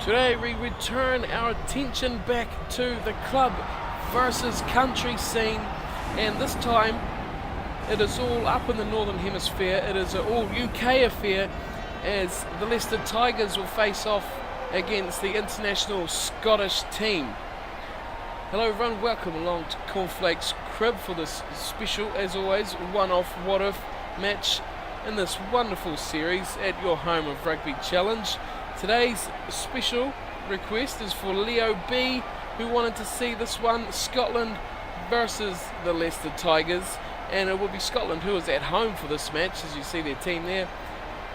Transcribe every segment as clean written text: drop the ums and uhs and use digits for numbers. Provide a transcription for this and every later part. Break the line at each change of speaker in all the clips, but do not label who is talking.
Today we return our attention back to the club versus country scene, and this time it is all up in the Northern Hemisphere. It is an all UK affair as the Leicester Tigers will face off against the international Scottish team. Hello everyone, welcome along to Cornflake's Crib for this special, as always, one-off What If match in this wonderful series at your home of Rugby Challenge. Today's special request is for Leo B, who wanted to see this one, Scotland versus the Leicester Tigers, and it will be Scotland who is at home for this match, as you see their team there.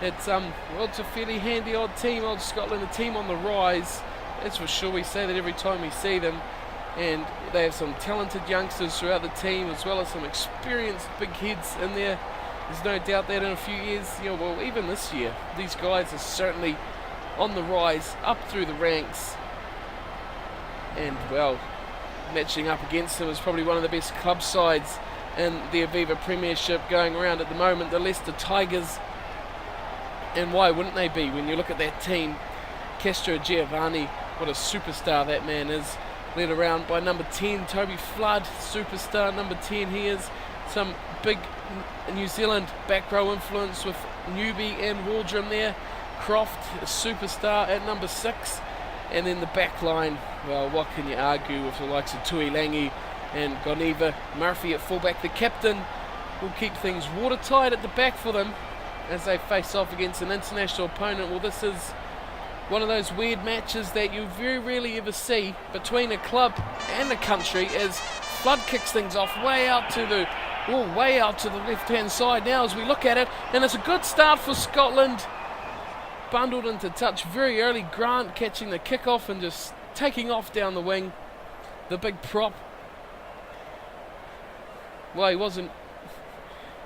It's it's a fairly handy old team, old Scotland, a team on the rise, that's for sure. We say that every time we see them, and they have some talented youngsters throughout the team, as well as some experienced big heads in there. There's no doubt that in a few years, even this year, these guys are certainly on the rise, up through the ranks, and well, matching up against them is probably one of the best club sides in the Aviva Premiership going around at the moment, the Leicester Tigers. And why wouldn't they be when you look at that team? Castro Giovanni, what a superstar that man is, led around by number 10, Toby Flood, superstar number 10 he is. Some big New Zealand back row influence with Newby and Waldrum there. Croft, a superstar at number 6, and then the back line, well, what can you argue with the likes of Tuilangi and Goniva. Murphy at fullback. The captain will keep things watertight at the back for them as they face off against an international opponent. Well, this is one of those weird matches that you very rarely ever see between a club and a country, as Flood kicks things off way out to the left-hand side now as we look at it, and it's a good start for Scotland. Bundled into touch very early. Grant catching the kick-off and just taking off down the wing. The big prop. Well,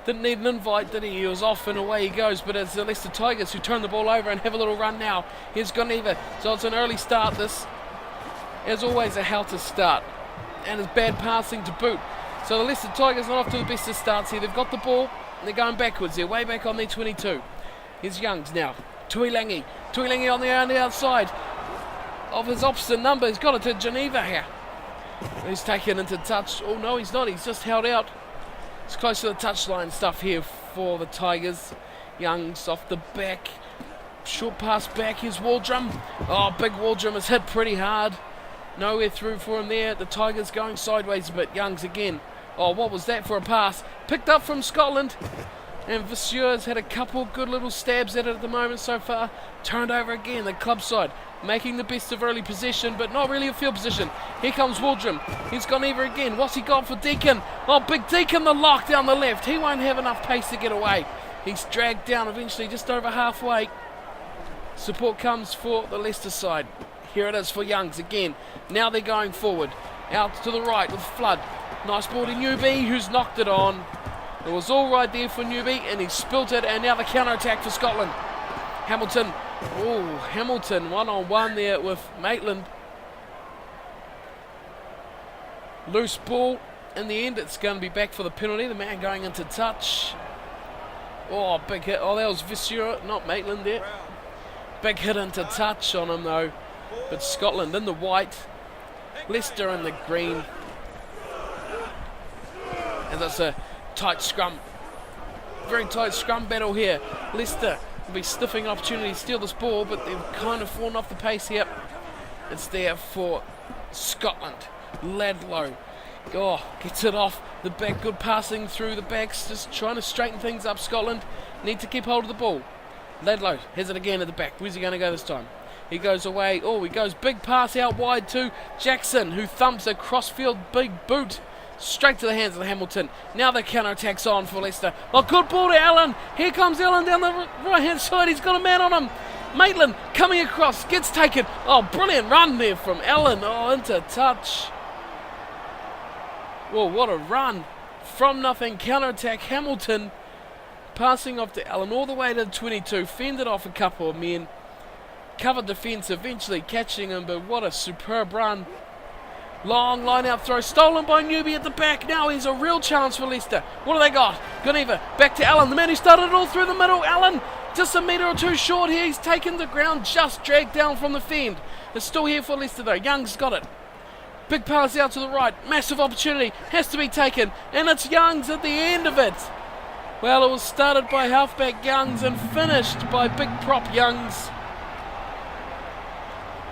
didn't need an invite, did he? He was off and away he goes, but it's the Leicester Tigers who turn the ball over and have a little run now. Here's Goniva. So it's an early start, this. As always, a helter start. And it's bad passing to boot. So the Leicester Tigers not off to the best of starts here. They've got the ball and they're going backwards. They're way back on their 22. Here's Youngs now. Tuilangi on the outside of his opposite number. He's got it to Geneva here. He's taken into touch. Oh no, he's not. He's just held out. It's close to the touchline stuff here for the Tigers. Youngs off the back. Short pass back. Here's Waldrum. Oh, big Waldrum is hit pretty hard. Nowhere through for him there. The Tigers going sideways a bit. Youngs again. Oh, what was that for a pass? Picked up from Scotland. And Visseur's had a couple good little stabs at it at the moment so far. Turned over again, the club side, making the best of early possession, but not really a field position. Here comes Waldrum. He's gone over again. What's he got for Deacon? Oh, big Deacon, the lock down the left. He won't have enough pace to get away. He's dragged down eventually, just over halfway. Support comes for the Leicester side. Here it is for Youngs again. Now they're going forward. Out to the right with Flood. Nice ball to Newby, who's knocked it on. It was all right there for Newby, and he spilt it, and now the counter-attack for Scotland. Hamilton, one-on-one there with Maitland. Loose ball. In the end, it's going to be back for the penalty. The man going into touch. Oh, big hit. Oh, that was Visseur, not Maitland there. Big hit into touch on him, though. But Scotland in the white. Leicester in the green. And that's a tight scrum. Very tight scrum battle here. Leicester will be sniffing opportunity to steal this ball, but they've kind of fallen off the pace here. It's there for Scotland. Ladlow. Oh, gets it off the back. Good passing through the backs. Just trying to straighten things up. Scotland need to keep hold of the ball. Ladlow has it again at the back. Where's he going to go this time? He goes away. Oh, he goes big pass out wide to Jackson, who thumps a crossfield big boot straight to the hands of Hamilton. Now the counter-attack's on for Leicester. Oh, good ball to Allen. Here comes Allen down the right-hand side. He's got a man on him. Maitland coming across. Gets taken. Oh, brilliant run there from Allen. Oh, into touch. Whoa, what a run. From nothing, counter-attack. Hamilton passing off to Allen all the way to the 22. Fended off a couple of men. Covered defence eventually catching him, but what a superb run. Long line-out throw, stolen by Newby at the back. Now he's a real chance for Leicester. What do they got? Goniva, back to Allen, the man who started it all through the middle. Allen, just a metre or two short here. He's taken the ground, just dragged down from the fend. It's still here for Leicester though. Young's got it. Big pass out to the right. Massive opportunity. Has to be taken. And it's Young's at the end of it. Well, it was started by halfback Young's and finished by big prop Young's.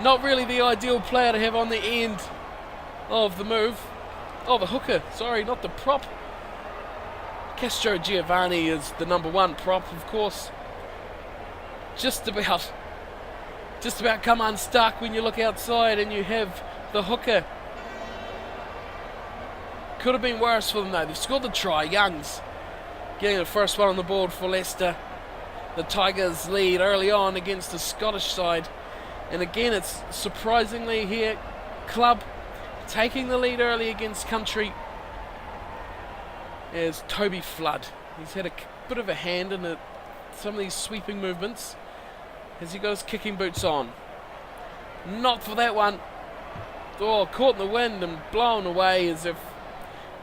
Not really the ideal player to have on the end of the move. Oh, the hooker. Sorry, not the prop. Castro Giovanni is the number one prop, of course. Just about come unstuck when you look outside and you have the hooker. Could have been worse for them though. They've scored the try. Young's getting the first one on the board for Leicester. The Tigers lead early on against the Scottish side. And again, it's surprisingly here, club taking the lead early against country is Toby Flood. He's had a bit of a hand in some of these sweeping movements. Has he got his kicking boots on? Not for that one. Oh, caught in the wind and blown away as if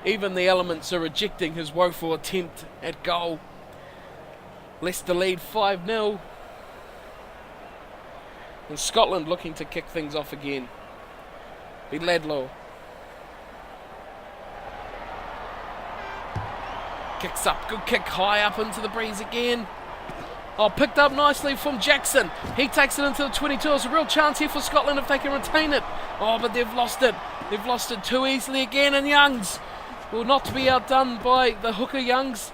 even the elements are rejecting his woeful attempt at goal. Leicester lead 5-0. And Scotland looking to kick things off again. Be Ledlow. Kicks up, good kick high up into the breeze again. Oh, picked up nicely from Jackson. He takes it into the 22. There's a real chance here for Scotland if they can retain it. Oh, but they've lost it. They've lost it too easily again. And Young's will not to be outdone by the hooker Young's.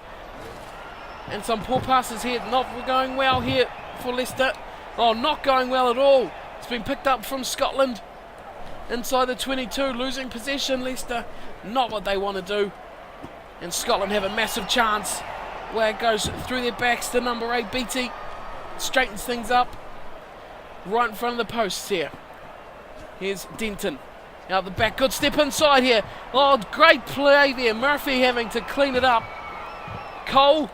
And some poor passes here. Not going well here for Leicester. Oh, not going well at all. It's been picked up from Scotland. Inside the 22, losing possession. Leicester, not what they want to do. And Scotland have a massive chance. Where it goes through their backs to number 8, Beattie. Straightens things up. Right in front of the posts here. Here's Denton. Out the back, good step inside here. Oh, great play there. Murphy having to clean it up. Cole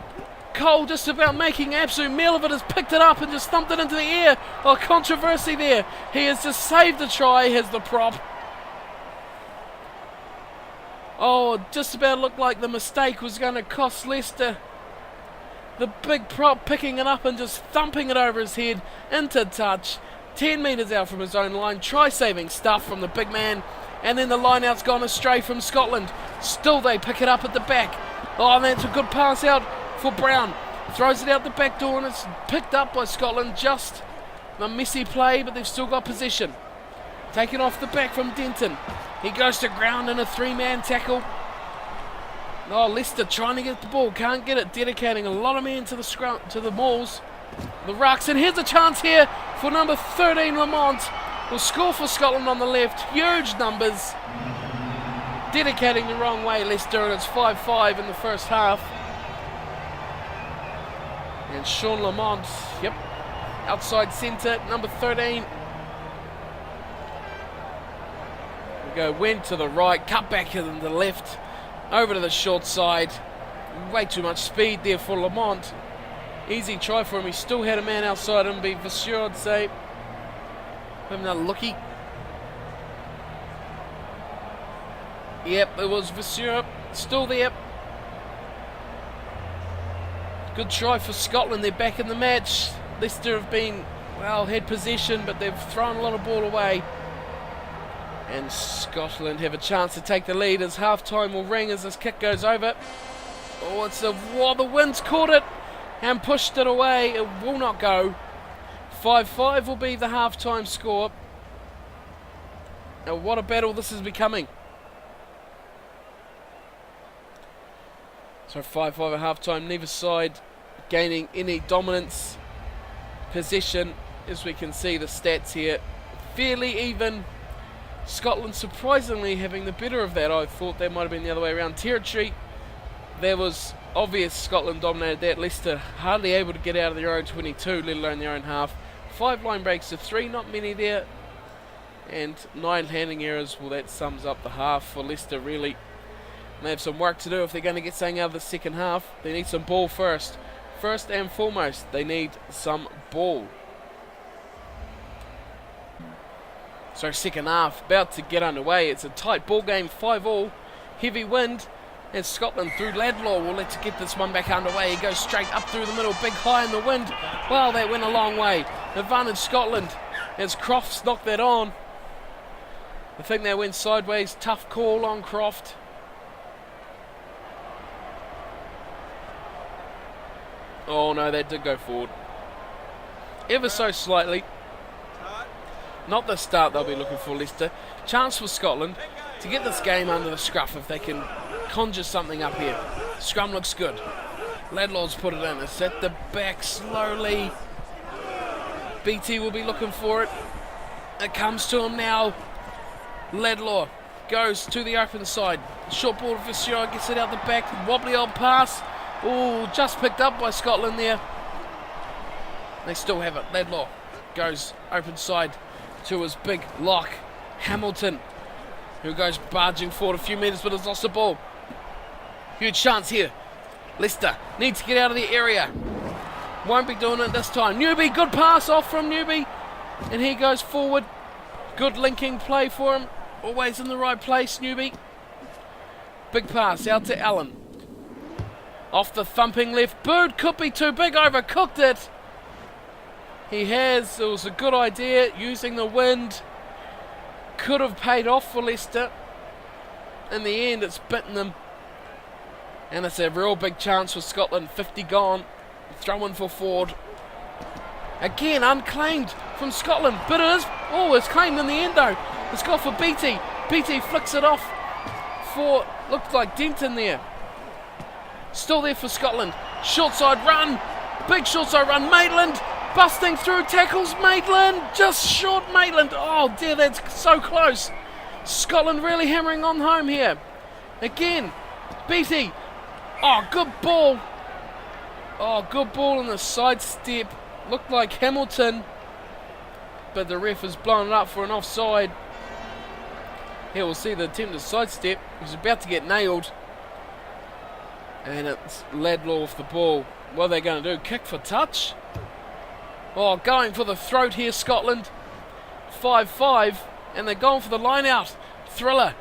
just about making absolute meal of it, has picked it up and just thumped it into the air. Oh, controversy there. He has just saved the try, has the prop. Oh, just about looked like the mistake was going to cost Leicester. The big prop picking it up and just thumping it over his head into touch. 10 metres out from his own line. Try-saving stuff from the big man. And then the line-out's gone astray from Scotland. Still they pick it up at the back. Oh, and that's a good pass out for Brown. Throws it out the back door and it's picked up by Scotland. Just a messy play, but they've still got possession. Taken off the back from Denton. He goes to ground in a 3-man tackle. Oh, Leicester trying to get the ball, can't get it. Dedicating a lot of men to the mauls, the rucks, and here's a chance here for number 13, Lamont. Will score for Scotland on the left. Huge numbers. Dedicating the wrong way, Leicester, and it's 5-5 in the first half. And Sean Lamont, yep, outside centre, number 13. We go went to the right, cut back to the left. Over to the short side. Way too much speed there for Lamont. Easy try for him. He still had a man outside him. Be Vasseur, I'd say. Have another looky. Yep, it was Vasseur. Still there. Good try for Scotland. They're back in the match. Leicester have been, well, had possession, but they've thrown a lot of ball away. And Scotland have a chance to take the lead as half-time will ring as this kick goes over. Oh, the wind's caught it and pushed it away. It will not go. 5-5 will be the half-time score. Now, what a battle this is becoming. So 5-5 at half-time. Neither side gaining any dominance. Possession, as we can see the stats here, fairly even. Scotland surprisingly having the better of that. I thought that might have been the other way around. Territory, there was obvious Scotland dominated that. Leicester hardly able to get out of their own 22, let alone their own half. 5 line breaks to 3, not many there. And 9 handling errors. Well, that sums up the half for Leicester, really. And they have some work to do if they're going to get something out of the second half. They need some ball first. First and foremost, they need some ball. So second half, about to get underway. It's a tight ball game, 5-all. Heavy wind, and Scotland through Ladlaw will let to get this one back underway. He goes straight up through the middle, big high in the wind. Well, that went a long way. Advantage Scotland. as Croft's knocked that on. I think that went sideways. Tough call on Croft. Oh no, that did go forward. Ever so slightly. Not the start they'll be looking for, Leicester. Chance for Scotland to get this game under the scruff if they can conjure something up here. Scrum looks good. Laidlaw's put it in. It's at the back slowly. BT will be looking for it. It comes to him now. Laidlaw goes to the open side. Short ball to Vasseur, gets it out the back. Wobbly old pass. Oh, just picked up by Scotland there. They still have it. Laidlaw goes open side to his big lock, Hamilton, who goes barging forward a few metres but has lost the ball. Huge chance here. Leicester need to get out of the area. Won't be doing it this time. Newby, good pass off from Newby. And he goes forward. Good linking play for him. Always in the right place, Newby. Big pass out to Allen. Off the thumping left boot. Could be too big. Overcooked it. He has. It was a good idea. Using the wind. Could have paid off for Leicester. In the end, it's bitten them. And it's a real big chance for Scotland. 50 gone. Throw in for Ford. Again, unclaimed from Scotland. But it is. Oh, it's claimed in the end though. It's got for BT. BT flicks it off for, looked like Denton there. Still there for Scotland. Short side run. Big short side run. Maitland busting through, tackles Maitland. Just short Maitland. Oh dear, that's so close. Scotland really hammering on home here. Again, BT. Oh, good ball. Oh, good ball in the sidestep. Looked like Hamilton. But the ref has blown it up for an offside. Here we'll see the attempted sidestep. He's about to get nailed. And it's Laidlaw off the ball. What are they going to do? Kick for touch? Oh, going for the throat here, Scotland. 5-5. And they're going for the line out. Thriller.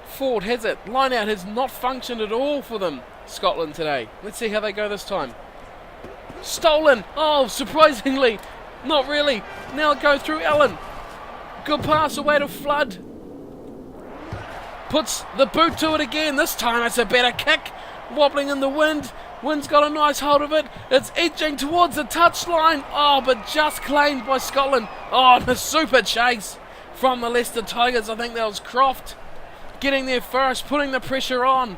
Ford has it. Line out has not functioned at all for them, Scotland, today. Let's see how they go this time. Stolen. Oh, surprisingly. Not really. Now go through Allen. Good pass away to Flood. Puts the boot to it again. This time it's a better kick. Wobbling in the wind. Wind's got a nice hold of it. It's edging towards the touchline. Oh, but just claimed by Scotland. Oh, the super chase from the Leicester Tigers. I think that was Croft getting there first, putting the pressure on.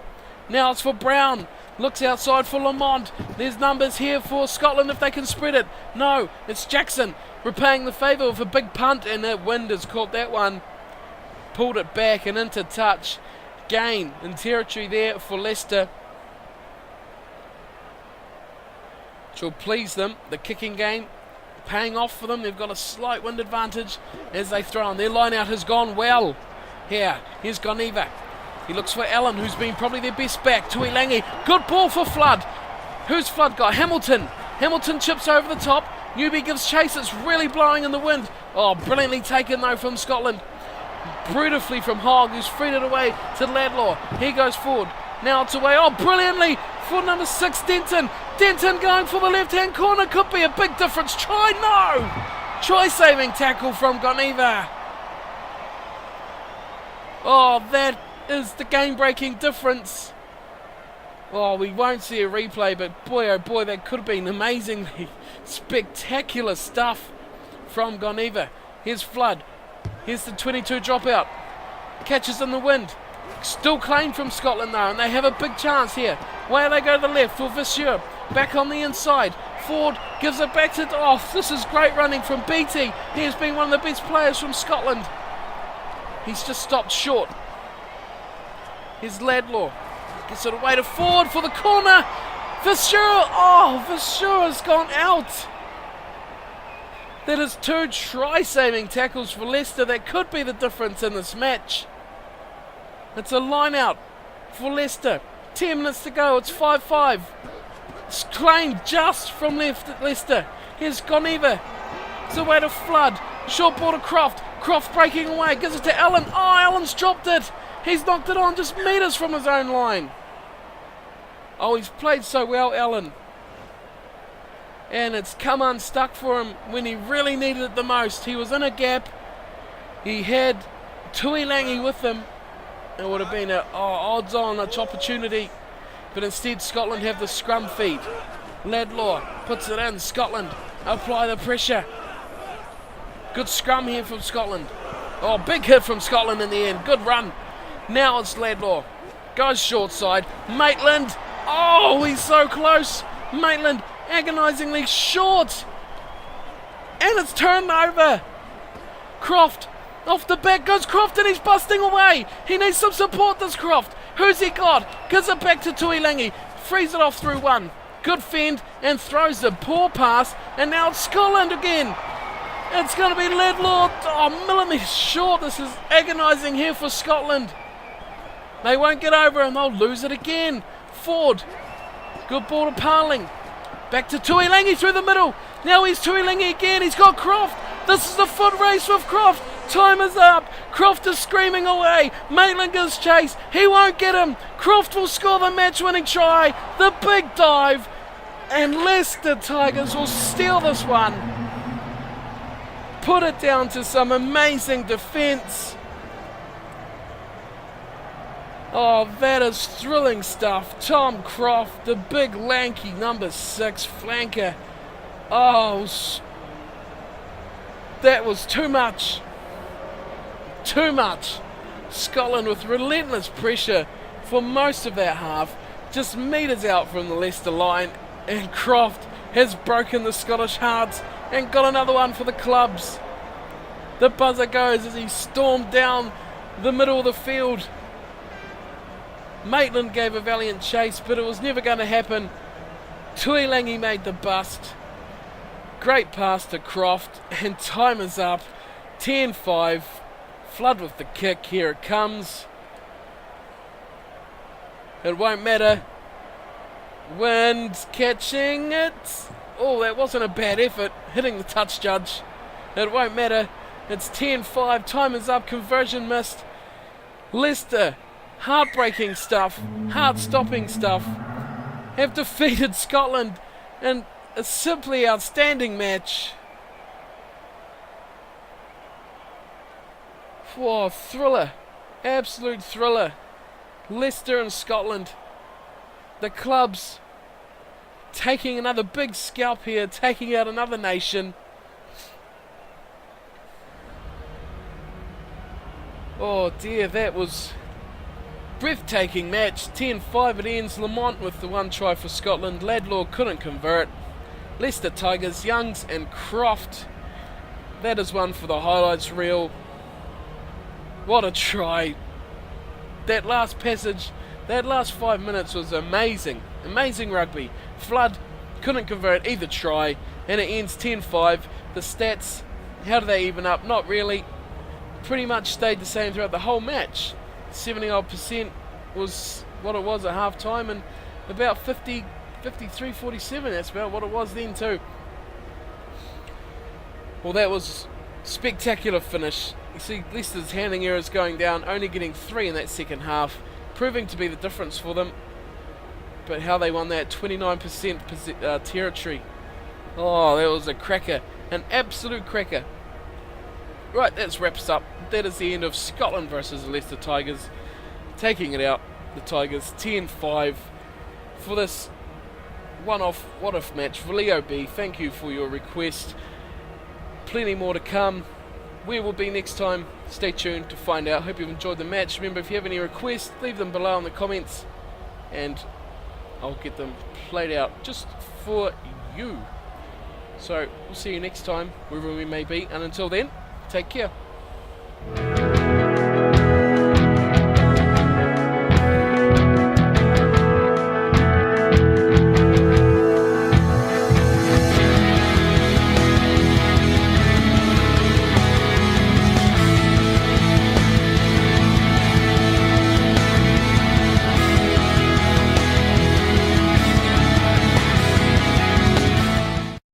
Now it's for Brown. Looks outside for Lamont. There's numbers here for Scotland if they can spread it. No, it's Jackson repaying the favour with a big punt, and that wind has caught that one. Pulled it back and into touch. Gain in territory there for Leicester. Which will please them. The kicking game paying off for them. They've got a slight wind advantage as they throw on. Their line out has gone well. Here's Goneva. He looks for Allen, who's been probably their best back. Tuilangi. Good ball for Flood. Who's Flood got? Hamilton. Hamilton chips over the top. Newby gives chase. It's really blowing in the wind. Oh, brilliantly taken though from Scotland. Beautifully from Hogg, who's freed it away to Laidlaw. He goes forward. Now it's away. Oh, brilliantly for number 6, Denton. Denton going for the left-hand corner. Could be a big difference. Try. No. Try-saving tackle from Goneva. Oh, that is the game-breaking difference. Oh, we won't see a replay, but boy, oh boy, that could have been amazingly spectacular stuff from Goneva. Here's Flood. Here's the 22 dropout. Catches in the wind. Still claimed from Scotland though, and they have a big chance here. Where they go to the left for Vasseur. Back on the inside. Ford gives it back to... Oh, this is great running from BT. He has been one of the best players from Scotland. He's just stopped short. Here's Laidlaw. Gets it away to Ford for the corner. Vasseur. Oh, Vasseur has gone out. That is 2 try-saving tackles for Leicester. That could be the difference in this match. It's a line out for Leicester. 10 minutes to go. It's 5-5. It's claimed just from Leicester. Here's Goneva. It's away to Flood. Short ball to Croft. Croft breaking away. Gives it to Allen. Oh, Allen's dropped it. He's knocked it on just metres from his own line. Oh, he's played so well, Allen. and it's come unstuck for him when he really needed it the most. He was in a gap. He had Tuilangi with him. It would have been an odds-on opportunity, but instead Scotland have the scrum feed. Laidlaw puts it in. Scotland apply the pressure. Good scrum here from Scotland. Oh, big hit from Scotland in the end. Good run. Now it's Laidlaw. Goes short side. Maitland. Oh, he's so close. Maitland agonisingly short. And it's turned over. Croft. Off the back goes Croft, and he's busting away. He needs some support, this Croft. Who's he got? Gives it back to Tuilangi. Frees it off through one. Good fend and throws the poor pass. And now it's Scotland again. It's going to be Laidlaw. Oh, millimetres short. This is agonising here for Scotland. They won't get over and they'll lose it again. Ford. Good ball to Parling. Back to Tuilangi through the middle. Now he's Tuilangi again. He's got Croft. This is the foot race with Croft. Time is up. Croft is screaming away. Maitland gives chase. He won't get him. Croft will score the match-winning try. The big dive. And Leicester Tigers will steal this one. Put it down to some amazing defence. Oh, that is thrilling stuff. Tom Croft, the big lanky number 6 flanker. Oh, that was too much. Too much. Scotland with relentless pressure for most of that half. Just metres out from the Leicester line. And Croft has broken the Scottish hearts and got another one for the clubs. The buzzer goes as he stormed down the middle of the field. Maitland gave a valiant chase, but it was never going to happen. Tuilangi made the bust. Great pass to Croft, and time is up. 10-5. Flood with the kick. Here it comes. It won't matter. Wind catching it. Oh, that wasn't a bad effort. Hitting the touch judge. It won't matter. It's 10-5. Time is up. Conversion missed. Leicester, heartbreaking stuff, heart-stopping stuff, have defeated Scotland in a simply outstanding match. Whoa, thriller. Absolute thriller. Leicester and Scotland. The clubs taking another big scalp here, taking out another nation. Oh dear, that was breathtaking match. 10-5 it ends. Lamont with the one try for Scotland. Laidlaw couldn't convert. Leicester Tigers, Youngs and Croft. That is one for the highlights reel. What a try. That last passage, that last 5 minutes was amazing. Amazing rugby. Flood couldn't convert either try, and it ends 10-5. The stats, how do they even up? Not really. Pretty much stayed the same throughout the whole match. 70% was what it was at half time, and about 53-47, that's about what it was then too. Well, that was spectacular finish. You see Leicester's handling errors going down, only getting 3 in that second half, proving to be the difference for them. But how they won that 29% territory. Oh, that was a cracker. An absolute cracker. Right, that wraps up. That is the end of Scotland versus the Leicester Tigers. Taking it out, the Tigers 10-5 for this one-off what-if match for Leo B. Thank you for your request. Plenty more to come. Where will be next time? Stay tuned to find out. Hope you've enjoyed the match. Remember, if you have any requests, leave them below in the comments and I'll get them played out just for you. So we'll see you next time, wherever we may be, and until then, take care.